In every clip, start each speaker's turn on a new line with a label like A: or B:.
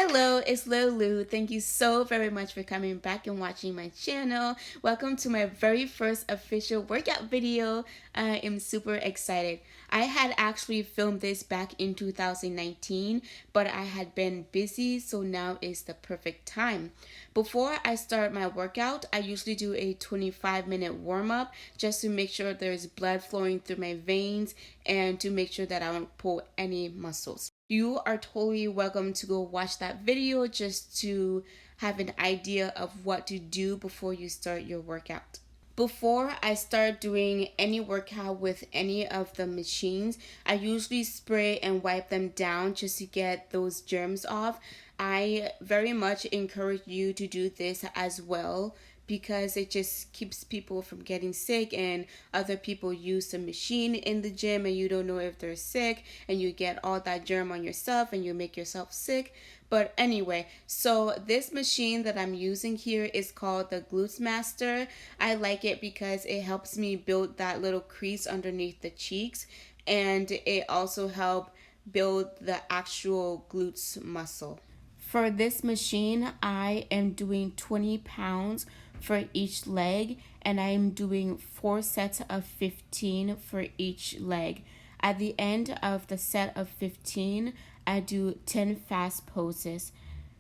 A: Hello, it's Lulu. Thank you so very much for coming back and watching my channel. Welcome to my very first official workout video. I am super excited. I had actually filmed this back in 2019, but I had been busy, so now is the perfect time. Before I start my workout, I usually do a 25-minute warm-up just to make sure there's blood flowing through my veins and to make sure that I don't pull any muscles. You are totally welcome to go watch that video just to have an idea of what to do before you start your workout. Before I start doing any workout with any of the machines, I usually spray and wipe them down just to get those germs off. I very much encourage you to do this as well because it just keeps people from getting sick, and other people use the machine in the gym and you don't know if they're sick and you get all that germ on yourself and you make yourself sick. But anyway, so this machine that I'm using here is called the Glutes Master. I like it because it helps me build that little crease underneath the cheeks, and it also helps build the actual glutes muscle. For this machine, I am doing 20 pounds for each leg, and I'm doing 4 sets of 15 for each leg. At the end of the set of 15, I do 10 fast poses.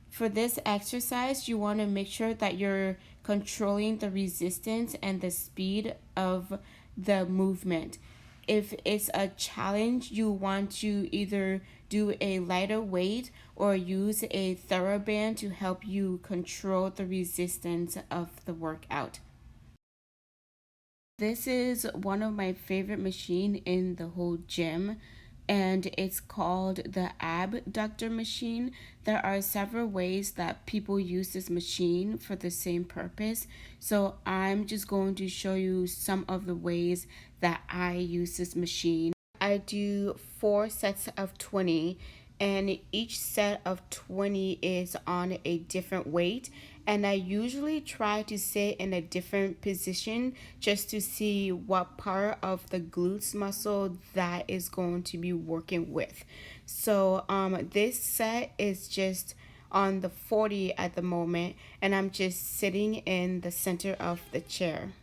A: For this exercise, you want to make sure that you're controlling the resistance and the speed of the movement. If it's a challenge, you want to either do a lighter weight or use a TheraBand to help you control the resistance of the workout. This is one of my favorite machines in the whole gym, and it's called the abductor machine. There are several ways that people use this machine for the same purpose, so I'm just going to show you some of the ways that I use this machine. I do 4 sets of 20, and each set of 20 is on a different weight, and I usually try to sit in a different position just to see what part of the glutes muscle that is going to be working with. So this set is just on the 40 at the moment, and I'm just sitting in the center of the chair.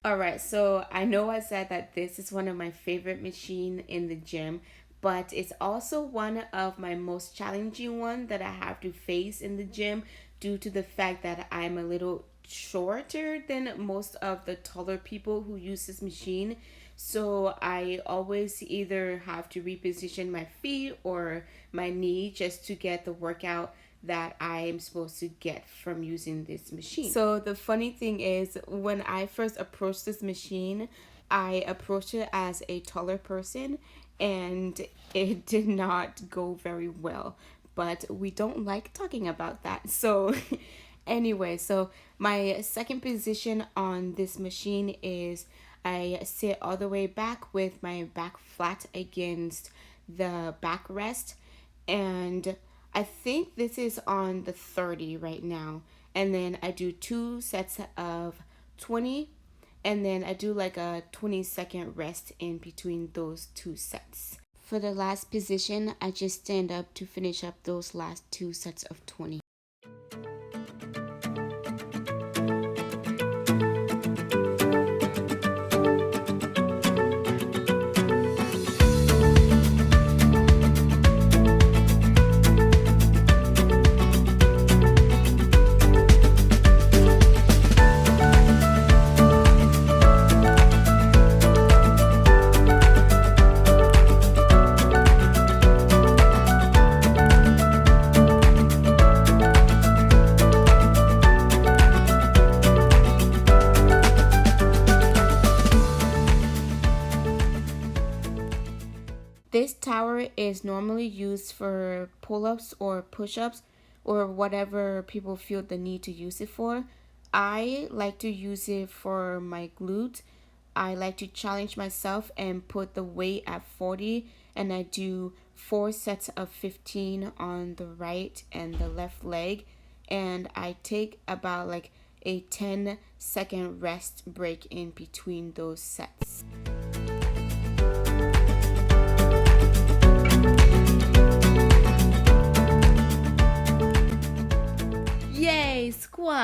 A: Alright, so I know I said that this is one of my favorite machines in the gym, but it's also one of my most challenging ones that I have to face in the gym due to the fact that I'm a little shorter than most of the taller people who use this machine. So I always either have to reposition my feet or my knee just to get the workout that I am supposed to get from using this machine. So the funny thing is, when I first approached this machine, I approached it as a taller person, and it did not go very well. But we don't like talking about that. So anyway, so my second position on this machine is I sit all the way back with my back flat against the backrest, and I think this is on the 30 right now. And then I do 2 sets of 20, and then I do like a 20-second rest in between those 2 sets. For the last position, I just stand up to finish up those last 2 sets of 20. This tower is normally used for pull-ups or push-ups or whatever people feel the need to use it for. I like to use it for my glutes. I like to challenge myself and put the weight at 40, and I do 4 sets of 15 on the right and the left leg, and I take about like a 10-second rest break in between those sets.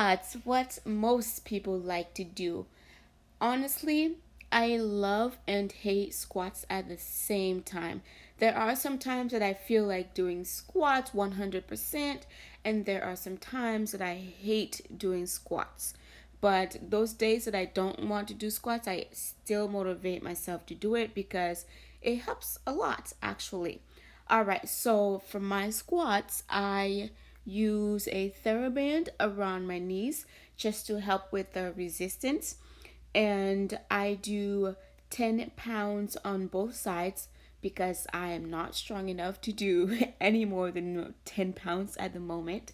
A: squats, what most people like to do. Honestly, I love and hate squats at the same time. There are some times that I feel like doing squats 100%, and there are some times that I hate doing squats. But those days that I don't want to do squats, I still motivate myself to do it because it helps a lot, actually. All right, so for my squats, I use a TheraBand around my knees just to help with the resistance. And I do 10 pounds on both sides because I am not strong enough to do any more than 10 pounds at the moment.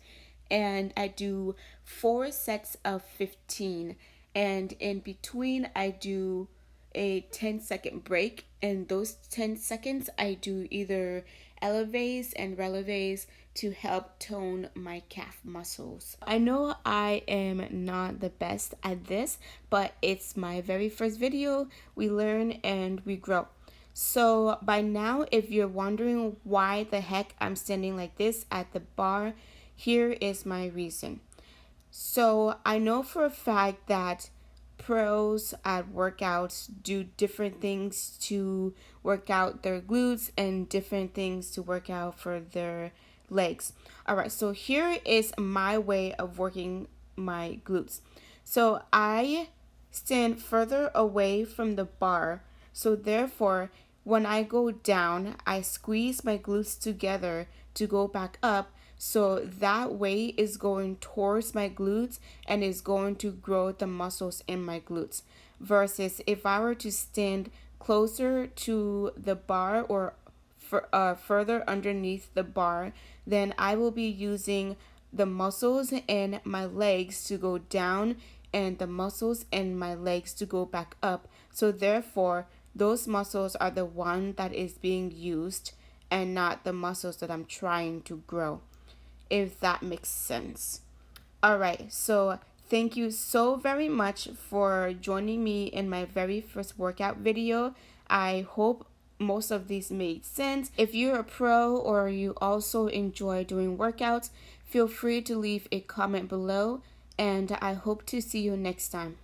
A: And I do 4 sets of 15. And in between, I do a 10-second break. And those 10 seconds, I do either elevates and releves to help tone my calf muscles. I know I am not the best at this, but it's my very first video. We learn and we grow. So by now, if you're wondering why the heck I'm standing like this at the bar, here is my reason. So I know for a fact that pros at workouts do different things to work out their glutes and different things to work out for their legs. All right, so here is my way of working my glutes. So I stand further away from the bar. So therefore, when I go down, I squeeze my glutes together to go back up. So that way is going towards my glutes and is going to grow the muscles in my glutes. Versus if I were to stand closer to the bar or further underneath the bar, then I will be using the muscles in my legs to go down and the muscles in my legs to go back up. So therefore, those muscles are the one that is being used and not the muscles that I'm trying to grow, if that makes sense. All right, so thank you so very much for joining me in my very first workout video. I hope most of these made sense. If you're a pro or you also enjoy doing workouts, feel free to leave a comment below, and I hope to see you next time.